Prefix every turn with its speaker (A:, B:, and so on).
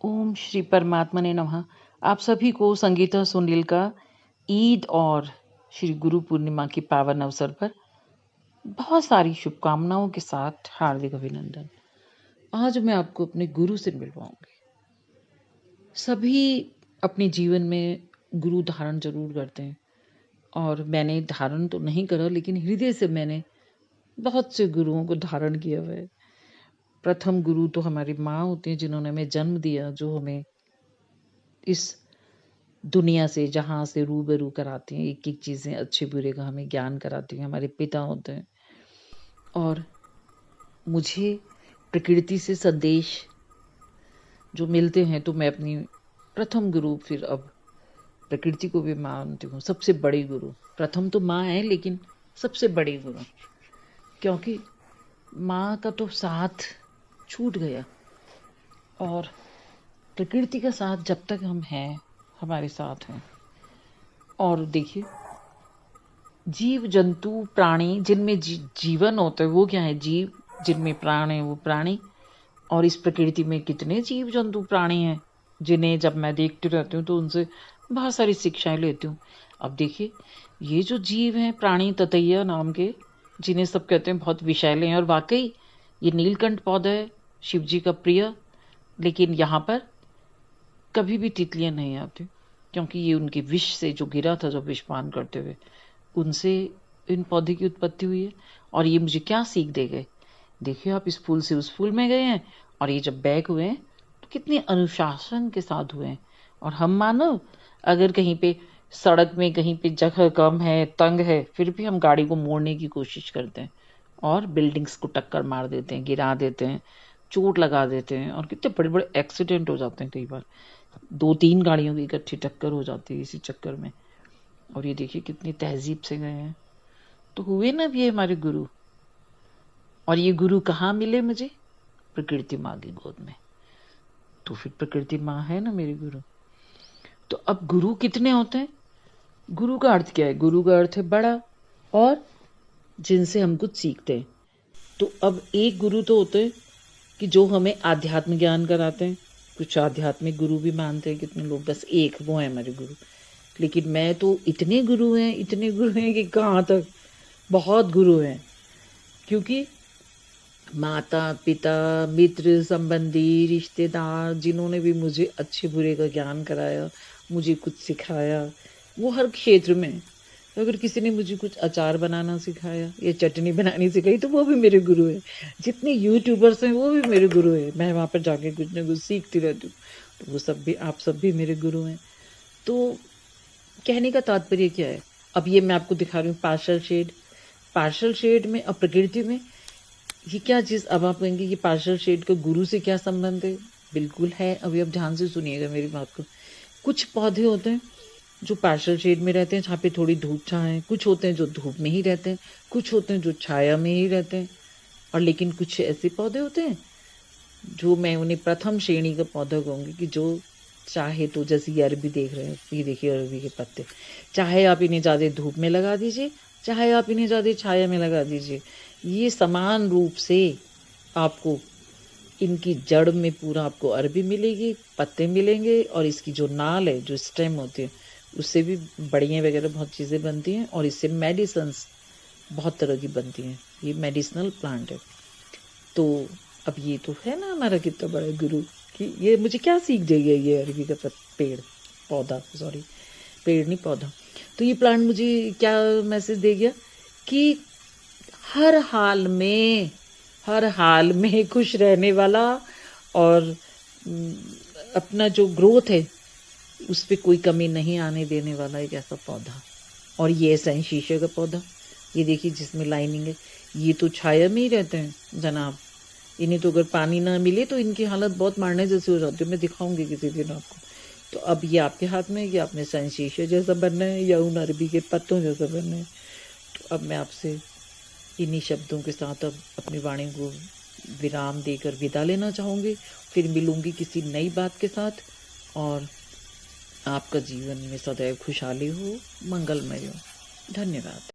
A: ओम श्री परमात्मा ने नमः। आप सभी को संगीता सुनील का ईद और श्री गुरु पूर्णिमा की पावन अवसर पर बहुत सारी शुभकामनाओं के साथ हार्दिक अभिनंदन। आज मैं आपको अपने गुरु से मिलवाऊंगी। सभी अपने जीवन में गुरु धारण जरूर करते हैं और मैंने धारण तो नहीं करा, लेकिन हृदय से मैंने बहुत से गुरुओं को धारण किया हुआ है। प्रथम गुरु तो हमारी माँ होती है, जिन्होंने हमें जन्म दिया, जो हमें इस दुनिया से जहाँ से रूबरू कराती हैं, एक एक चीज़ें अच्छे बुरे का हमें ज्ञान कराती हैं। हमारे पिता होते हैं और मुझे प्रकृति से संदेश जो मिलते हैं, तो मैं अपनी प्रथम गुरु फिर अब प्रकृति को भी मानती हूँ सबसे बड़ी गुरु। प्रथम तो माँ है, लेकिन सबसे बड़ी गुरु, क्योंकि माँ का तो साथ छूट गया और प्रकृति का साथ जब तक हम हैं हमारे साथ हैं। और देखिए, जीव जंतु प्राणी जिनमें जीवन होता है वो क्या है? जीव। जिनमें प्राण है वो प्राणी। और इस प्रकृति में कितने जीव जंतु प्राणी हैं जिन्हें जब मैं देखती रहती हूँ तो उनसे बहुत सारी शिक्षाएं लेती हूँ। अब देखिए, ये जो जीव हैं प्राणी ततैया नाम के, जिन्हें सब कहते हैं बहुत विषैले हैं, और वाकई ये नीलकंठ पौधा है शिव जी का प्रिय, लेकिन यहाँ पर कभी भी तितलियां नहीं आती, क्योंकि ये उनके विष से जो गिरा था, जो विषपान करते हुए, उनसे इन पौधे की उत्पत्ति हुई है। और ये मुझे क्या सीख दे गए? देखिए, आप इस फूल से उस फूल में गए हैं और ये जब बैक हुए हैं तो कितने अनुशासन के साथ हुए हैं। और हम मानव अगर कहीं पे सड़क में कहीं पे जगह कम है, तंग है, फिर भी हम गाड़ी को मोड़ने की कोशिश करते हैं और बिल्डिंग्स को टक्कर मार देते हैं, गिरा देते हैं, चोट लगा देते हैं, और कितने बड़े बड़े एक्सीडेंट हो जाते हैं। कई बार 2-3 गाड़ियों की इकट्ठी टक्कर हो जाती है इसी चक्कर में। और ये देखिए कितनी तहजीब से गए हैं। तो हुए ना भी हमारे गुरु। और ये गुरु कहाँ मिले मुझे? प्रकृति माँ की गोद में। तो फिर प्रकृति माँ है ना मेरी गुरु। तो अब गुरु कितने होते हैं? गुरु का अर्थ क्या है? गुरु का अर्थ है बड़ा, और जिनसे हम कुछ सीखते हैं। तो अब एक गुरु तो होते हैं कि जो हमें आध्यात्म ज्ञान कराते हैं। कुछ आध्यात्मिक गुरु भी मानते हैं कितने लोग, बस एक वो है हमारे गुरु। लेकिन मैं तो इतने गुरु हैं कि कहाँ तक, बहुत गुरु हैं। क्योंकि माता पिता मित्र संबंधी रिश्तेदार जिन्होंने भी मुझे अच्छे बुरे का ज्ञान कराया, मुझे कुछ सिखाया, वो हर क्षेत्र में। अगर किसी ने मुझे कुछ अचार बनाना सिखाया या चटनी बनानी सिखाई तो वो भी मेरे गुरु है। जितने यूट्यूबर्स हैं वो भी मेरे गुरु है। मैं वहाँ पर जाके कुछ ना कुछ सीखती रहती हूँ, तो वो सब भी, आप सब भी मेरे गुरु हैं। तो कहने का तात्पर्य क्या है? अब ये मैं आपको दिखा रही हूँ पार्शल शेड में और प्रकृति में। ये क्या चीज़? अब आप कहेंगे ये पार्शल शेड का गुरु से क्या संबंध है? बिल्कुल है। अभी आप ध्यान से सुनिएगा मेरी बात को। कुछ पौधे होते हैं जो पार्शल शेड में रहते हैं, जहाँ पे थोड़ी धूप छाएं। कुछ होते हैं जो धूप में ही रहते हैं, कुछ होते हैं जो छाया में ही रहते हैं। और लेकिन कुछ ऐसे पौधे होते हैं जो मैं उन्हें प्रथम श्रेणी का पौधा कहूँगी, कि जो चाहे तो, जैसे ये अरबी देख रहे हैं, ये देखिए अरबी के पत्ते, चाहे आप इन्हें ज़्यादा धूप में लगा दीजिए, चाहे आप इन्हें ज़्यादा छाया में लगा दीजिए, ये समान रूप से आपको इनकी जड़ में पूरा आपको अरबी मिलेगी, पत्ते मिलेंगे, और इसकी जो नाल है, जो स्टेम होती है, उससे भी बड़ियाँ वगैरह बहुत चीज़ें बनती हैं, और इससे मेडिसन्स बहुत तरह की बनती हैं। ये मेडिसिनल प्लांट है। तो अब ये तो है ना हमारा कितना बड़ा गुरु, कि ये मुझे क्या सीख देगा? ये अरबी का पेड़ नहीं, पौधा। तो ये प्लांट मुझे क्या मैसेज दे गया? कि हर हाल में खुश रहने वाला, और अपना जो ग्रोथ है उस पर कोई कमी नहीं आने देने वाला एक ऐसा पौधा। और ये ऐसा है शीशे का पौधा, ये देखिए जिसमें लाइनिंग है। ये तो छाया में ही रहते हैं जनाब। इन्हें तो अगर पानी ना मिले तो इनकी हालत बहुत मारने जैसी हो जाती है। मैं दिखाऊंगी किसी दिन आपको। तो अब ये आपके हाथ में है कि आपने सैन शीशे जैसा बनना है या उन अरबी के पत्तों जैसा बनना है। तो अब मैं आपसे इन्हीं शब्दों के साथ अब अपनी वाणी को विराम देकर विदा लेना चाहूँगी। फिर मिलूंगी किसी नई बात के साथ, और आपका जीवन में सदैव खुशहाली हो, मंगलमय हो। धन्यवाद।